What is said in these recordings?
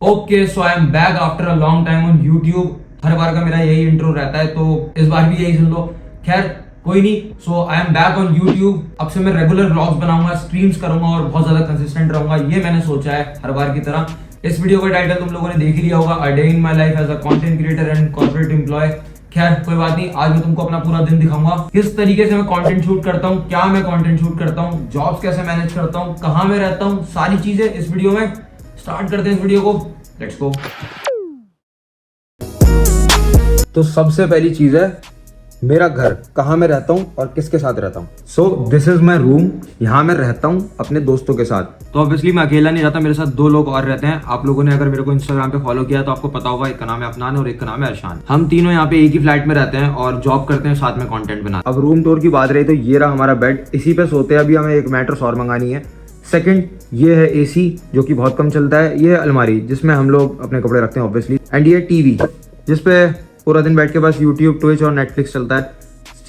Okay so I am back after a long time on YouTube. हर बार का मेरा यही इंट्रो रहता है, तो इस बार भी यही सुन लो। खैर कोई नहीं। So I am back on YouTube. अब से मैं रेगुलर व्लॉग्स बनाऊंगा, स्ट्रीम्स करूंगा और बहुत ज्यादा कंसिस्टेंट रहूंगा, ये मैंने सोचा है हर बार की तरह। इस वीडियो का टाइटल तुम लोगों ने देख ही लिया होगा, a day in my life as a content creator and corporate employee. खैर कोई बात नहीं, आज मैं तुमको अपना पूरा दिन दिखाऊंगा, किस तरीके से मैं कंटेंट शूट करता हूँ, क्या मैं कंटेंट शूट करता हूँ, जॉब्स कैसे मैनेज करता हूँ, कहाँ मैं रहता हूँ, सारी चीजें इस वीडियो में। स्टार्ट करते हैं इस वीडियो को, लेट्स गो। तो सबसे पहली चीज है मेरा घर, कहाँ मैं रहता हूँ और किसके साथ रहता हूँ। So this is my room. यहाँ मैं रहता हूँ अपने दोस्तों के साथ। तो ऑब्वियसली मैं अकेला नहीं रहता, मेरे साथ दो लोग और रहते हैं। आप लोगों ने अगर मेरे को इंस्टाग्राम पे फॉलो किया तो आपको पता होगा, एक का नाम है अफनान और एक का नाम है अरशान। हम तीनों यहाँ पे एक ही फ्लैट में रहते हैं और जॉब करते हैं, साथ में कंटेंट बनाते हैं। अब रूम टूर की बात रही तो ये रहा हमारा बेड, इसी पे सोते हैं। अभी हमें एक मैट्रेस और मंगानी है। सेकंड, ये है एसी जो कि बहुत कम चलता है। ये है अलमारी जिसमें हम लोग अपने कपड़े रखते हैं ऑब्वियसली। एंड ये टीवी जिसपे पूरा दिन बैठ के बस यूट्यूब, ट्विच और नेटफ्लिक्स चलता है।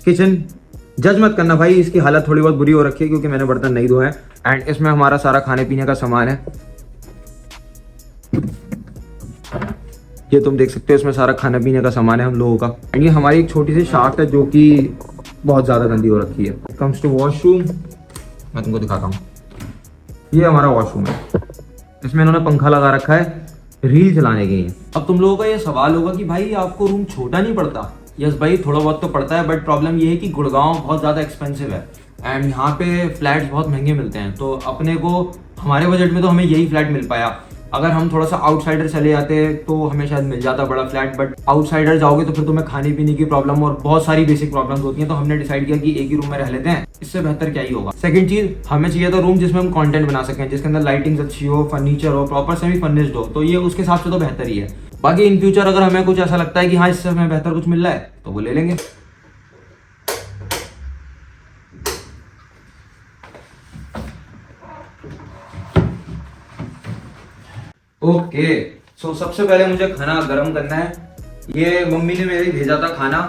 किचन, जज मत करना भाई, इसकी हालत थोड़ी बहुत बुरी हो रखी है क्योंकि मैंने बर्तन नहीं धोए हैं। एंड इसमें हमारा सारा खाने पीने का सामान है, ये तुम देख सकते हो। इसमें सारा खाने पीने का सामान है हम लोगों का। एंड ये हमारी एक छोटी सी शाफ्ट है जो कि बहुत ज्यादा गंदी हो रखी है। कम्स टू वॉशरूम, मैं तुमको दिखाता हूँ। ये हमारा वॉशरूम है, इसमें इन्होंने पंखा लगा रखा है रील चलाने के लिए। अब तुम लोगों का ये सवाल होगा कि भाई आपको रूम छोटा नहीं पड़ता। यस भाई, थोड़ा बहुत तो पड़ता है, बट प्रॉब्लम ये है कि गुड़गांव बहुत ज़्यादा एक्सपेंसिव है एंड यहाँ पे फ्लैट्स बहुत महंगे मिलते हैं। तो अपने को हमारे बजट में तो हमें यही फ्लैट मिल पाया। अगर हम थोड़ा सा आउटसाइडर चले जाते तो हमें शायद मिल जाता बड़ा फ्लैट, बट आउटसाइडर जाओगे तो फिर तुम्हें खाने पीने की प्रॉब्लम और बहुत सारी बेसिक प्रॉब्लम्स होती हैं। तो हमने डिसाइड किया कि एक ही रूम में रह लेते हैं, इससे बेहतर क्या ही होगा। सेकंड चीज, हमें चाहिए था रूम जिसमें हम कंटेंट बना सकें, जिसके अंदर लाइटिंग अच्छी हो, फर्नीचर हो, प्रॉपर सेमी फर्निश्ड हो। तो ये उसके हिसाब से तो बेहतर ही है। बाकी इन फ्यूचर अगर हमें कुछ ऐसा लगता है कि हाँ इससे हमें बेहतर कुछ मिल रहा है तो वो ले लेंगे। ओके सो सबसे पहले मुझे खाना गर्म करना है। ये मम्मी ने मेरे भेजा था खाना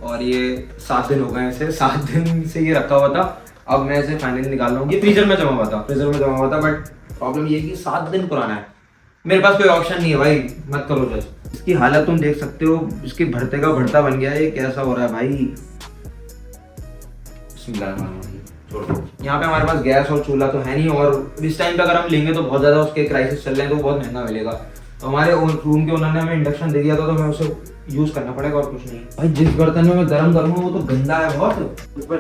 और ये 7 दिन हो गए इसे, 7 दिन से ये रखा हुआ था। अब मैं इसे फाइनली निकाल रहा हूँ। ये फ्रीजर में जमा हुआ था, बट प्रॉब्लम ये है कि 7 दिन पुराना है। मेरे पास कोई ऑप्शन नहीं है भाई, मत करो जज। इसकी हालत तुम देख सकते हो, इसके भरते का भरता बन गया है। ये कैसा हो रहा है भाई, छोड़ दो। यहाँ पे हमारे पास गैस और चूल्हा तो है नहीं, और इस टाइम पे अगर हम लेंगे तो बहुत ज्यादा उसके क्राइसिस चल रहे हैं तो बहुत महंगा मिलेगा। तो हमारे रूम के ओनर ने हमें इंडक्शन दे दिया था, तो हमें उसे यूज करना पड़ेगा और कुछ नहीं। भाई जिस बर्तन में मैं गर्म करूंगा वो तो गंदा है बहुत।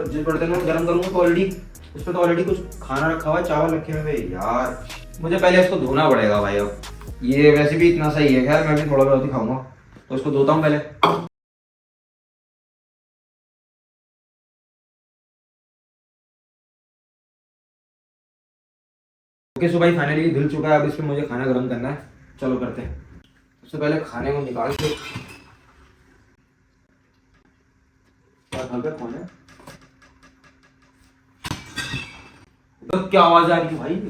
जिस बर्तन में गर्म करूंगा तो ऑलरेडी उस पर तो ऑलरेडी कुछ खाना रखा हुआ है, चावल रखे हुए हैं यार। मुझे पहले इसको धोना पड़ेगा भाई। अब ये वैसे भी इतना सही है, खैर मैं भी थोड़ा बहुत ही खाऊंगा तो इसको धोता हूँ पहले। ओके सो भाई फाइनली धुल चुका है। अब इस पे मुझे खाना गर्म करना है, चलो करते हैं। सबसे पहले खाने को निकाल के, तो क्या आवाज आ रही है भाई?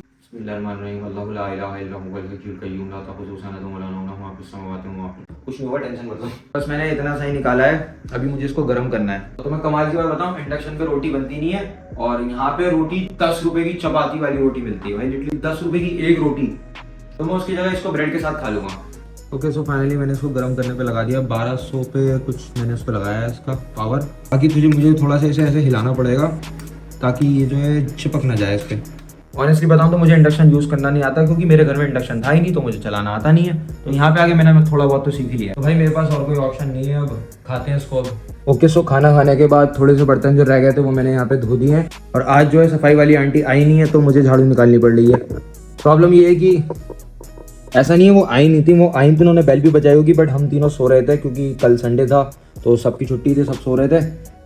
कुछ नहीं हुआ, टेंशन मत लो। बस मैंने इतना सही निकाला है, अभी मुझे इसको गर्म करना है। तो मैं कमाल की बात बताऊं, इंडक्शन पे रोटी बनती नहीं है और यहाँ पे रोटी 10 रुपए की चपाती वाली रोटी मिलती है भाई, लिटरली 10 रुपए की एक रोटी। तो मैं उसकी जगह इसको ब्रेड के साथ खा लूंगा। ओके सो फाइनली मैंने इसको गर्म करने पे लगा दिया। 1200 पे कुछ मैंने उस पर लगाया है इसका पावर। बाकी मुझे थोड़ा सा इसे ऐसे हिलाना पड़ेगा ताकि ये जो है चिपक ना जाए इस पे। ऑनेस्टली बताऊं तो मुझे इंडक्शन यूज करना नहीं आता क्योंकि मेरे घर में इंडक्शन था ही नहीं, तो मुझे चलाना आता नहीं है। तो यहाँ पे आके मैंने थोड़ा बहुत तो सीख ही लिया। तो भाई मेरे पास और कोई ऑप्शन नहीं है, अब खाते हैं इसको। ओके सो खाना खाने के बाद थोड़े से बर्तन जो रह गए थे वो मैंने यहाँ पे धो दिए हैं। और आज जो है सफाई वाली आंटी आई नहीं है तो मुझे झाड़ू निकालनी पड़ रही है। प्रॉब्लम ये है कि ऐसा नहीं है वो आई नहीं थी, वो आई तो उन्होंने बेल भी बजाई होगी, बट हम तीनों सो रहे थे क्योंकि कल संडे था तो सबकी छुट्टी थी, सब सो रहे थे।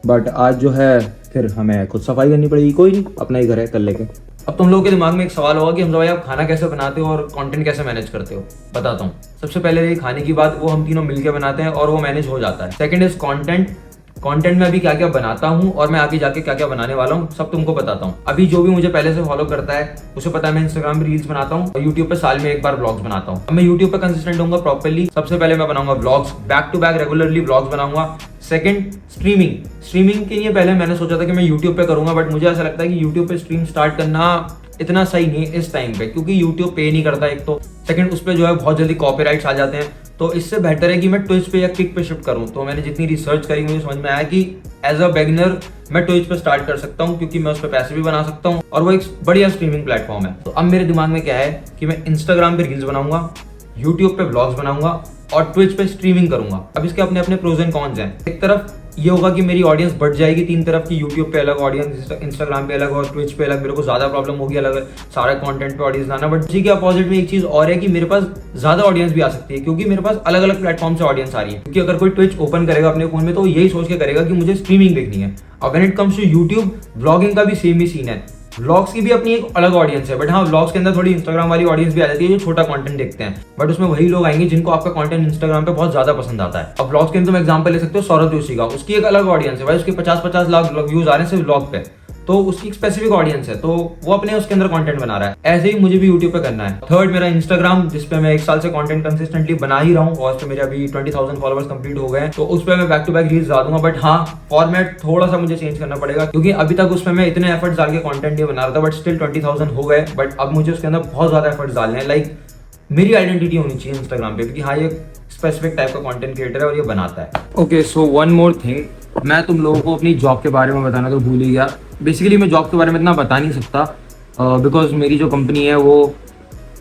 बट आज जो है फिर हमें खुद सफाई करनी पड़ेगी। कोई नहीं, अपना ही घर है, कर लेके। अब तुम लोगों के दिमाग में एक सवाल होगा कि हम भाई आप खाना कैसे बनाते हो और कंटेंट कैसे मैनेज करते हो। बताता हूँ। सबसे पहले रही खाने की बात, वो हम तीनों मिलके बनाते हैं और वो मैनेज हो जाता है। सेकंड इज कंटेंट में अभी क्या क्या बनाता हूँ और मैं आगे जाके क्या क्या बनाने वाला हूँ सब तुमको बताता हूँ। अभी जो भी मुझे पहले से फॉलो करता है उसे पता है मैं इंस्टाग्राम पे रील्स बनाता हूँ और यूट्यूब पे साल में एक बार व्लॉग्स बनाता हूँ। अब मैं यूट्यूब पे कंसिस्टेंट होऊंगा प्रॉपर्ली। सबसे पहले मैं बनाऊंगा vlogs, back to back regularly vlogs बनाऊंगा। सेकंड, स्ट्रीमिंग के लिए पहले मैंने सोचा था कि मैं यूट्यूब पे करूंगा, बट मुझे ऐसा लगता है कि यूट्यूब पे स्ट्रीम स्टार्ट करना इतना सही नहीं है इस टाइम पे, क्योंकि यूट्यूब पे नहीं करता एक तो। सेकंड उस पर जो है बहुत जल्दी कॉपीराइट्स आ जाते हैं। तो इससे बेहतर है कि मैं ट्विच पे या किक पे शिफ्ट करूं। तो मैंने जितनी रिसर्च करी मुझे समझ में आया कि एज अ बिगिनर मैं ट्विच पे स्टार्ट कर सकता हूं, क्योंकि मैं उस पर पैसे भी बना सकता हूं और वो एक बढ़िया स्ट्रीमिंग प्लेटफॉर्म है। तो अब मेरे दिमाग में क्या है कि मैं इंस्टाग्राम पे रील्स बनाऊंगा, यूट्यूब पे ब्लॉग्स बनाऊंगा और ट्विच पे स्ट्रीमिंग करूंगा। अब इसके अपने अपने प्रोज एंड कॉन्स हैं। एक तरफ ये होगा कि मेरी ऑडियंस बढ़ जाएगी, तीन तरफ की, यूट्यूब पे अलग ऑडियंस, इंस्टाग्राम पे अलग और ट्विच पे अलग। मेरे को ज्यादा प्रॉब्लम होगी अलग सारे कंटेंट पे ऑडियंस लाना। बट इसी के अपोजिट में एक चीज और है कि मेरे पास ज्यादा ऑडियंस भी आ सकती है, क्योंकि मेरे पास अलग अलग प्लेटफॉर्म से ऑडियंस आ रही है। क्योंकि अगर कोई ट्विच ओपन करेगा अपने फोन में तो यही सोच के करेगा कि मुझे स्ट्रीमिंग देखनी है। और when it comes to YouTube, blogging का भी सेम ही सीन है। व्लॉग्स की भी अपनी एक अलग ऑडियंस है, बट हाँ व्लॉग्स के अंदर थोड़ी इंस्टाग्राम वाली ऑडियंस भी आ जाती है जो छोटा कंटेंट देखते हैं। बट उसमें वही लोग आएंगे जिनको आपका कंटेंट इंस्टाग्राम पे बहुत ज्यादा पसंद आता है। अब व्लॉग्स के अंदर तुम एग्जांपल ले सकते हो सौरभ जोशी का, उसकी एक अलग ऑडियंस है भाई, उसके 50-50 लाख व्यूज आ रहे हैं सिर्फ व्लॉग पे, तो उसकी एक स्पेसिफिक ऑडियंस है, तो वो अपने उसके अंदर कंटेंट बना रहा है। ऐसे ही मुझे भी यूट्यूब पे करना है। थर्ड मेरा इंस्टाग्राम, जिसपे मैं 1 साल से कंटेंट कंसिस्टेंटली बना ही रहा हूँ और उस पे मेरे अभी 20,000 फॉलोअर्स कंप्लीट हो गए हैं। तो उस पे मैं बैक टू बैक रील्स डाल दूंगा। बट हाँ फॉर्मेट थोड़ा सा मुझे चेंज करना पड़ेगा, क्योंकि अभी तक उसमें मैं इतने एफर्ट्स डाल के कंटेंट नहीं बना रहा था, बट स्टिल 20,000 हो गए। बट अब मुझे उसके अंदर बहुत ज्यादा एफर्ट्स डालने हैं। लाइक मेरी आइडेंटिटी होनी चाहिए इंस्टाग्राम पे, क्योंकि हाँ ये स्पेसिफिक टाइप का कंटेंट क्रिएटर है और ये बनाता है। Okay so one more thing, मैं तुम लोगों को अपनी जॉब के बारे में बताना तो भूल ही गया। बेसिकली मैं जॉब के बारे में इतना बता नहीं सकता, बिकॉज मेरी जो कंपनी है वो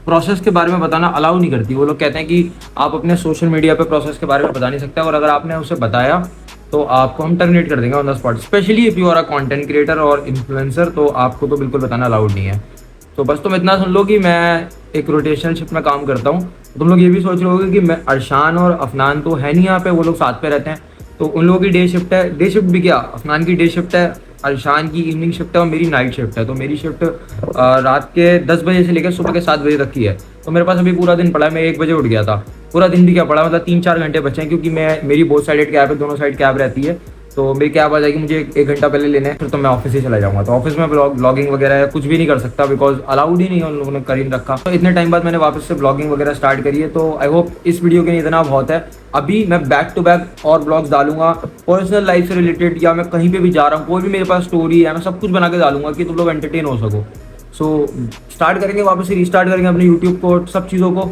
प्रोसेस के बारे में बताना अलाउ नहीं करती। वो लोग कहते हैं कि आप अपने सोशल मीडिया पे प्रोसेस के बारे में बता नहीं सकते, और अगर आपने उसे बताया तो आपको हम टर्मिनेट कर देंगे on the spot. Specially if you are a content creator और इन्फ्लुएंसर, तो आपको तो बिल्कुल बताना अलाउड नहीं है। तो बस तुम इतना सुन लो कि मैं एक रोटेशनशिप में काम करता हूँ। तुम लोग ये भी सोच रहे होगे कि मैं, अर्शान और अफनान तो है नहीं यहाँ पे, वो लोग साथ पे रहते हैं, तो उन लोगों की डे शिफ्ट है। डे शिफ्ट भी क्या, अफनान की डे शिफ्ट है, अर्शान की इवनिंग शिफ्ट है और मेरी नाइट शिफ्ट है। तो मेरी शिफ्ट रात के 10 बजे से लेकर सुबह के 7 बजे तक की है। तो मेरे पास अभी पूरा दिन पड़ा है। मैं 1 बजे उठ गया था, पूरा दिन भी क्या पड़ा, मतलब 3-4 घंटे बचे हैं, क्योंकि मेरी बोथ साइडेड कैब है, दोनों साइड कैब रहती है। तो मेरी कैब आ जाएगी, मुझे 1 घंटा पहले लेने, फिर तो मैं ऑफिस ही चला जाऊंगा। तो ऑफिस में ब्लॉगिंग वगैरह कुछ भी नहीं कर सकता, बिकॉज अलाउड ही नहीं है, उन लोगों ने कर ही रखा। तो इतने टाइम बाद मैंने वापस से ब्लॉगिंग वगैरह स्टार्ट करी है। तो आई होप इस वीडियो के लिए इतना बहुत है। अभी मैं बैक टू बैक और ब्लॉग्स डालूंगा, पर्सनल लाइफ से रिलेटेड, या मैं कहीं पे भी जा रहा हूँ, कोई भी मेरे पास स्टोरी है, मैं सब कुछ बना के डालूंगा कि तुम लोग एंटरटेन हो सको। सो स्टार्ट करेंगे, वापस से रीस्टार्ट करेंगे अपने यूट्यूब को, सब चीज़ों को।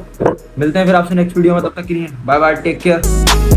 मिलते हैं फिर आपसे नेक्स्ट वीडियो में, तब तक के लिए बाय बाय, टेक केयर।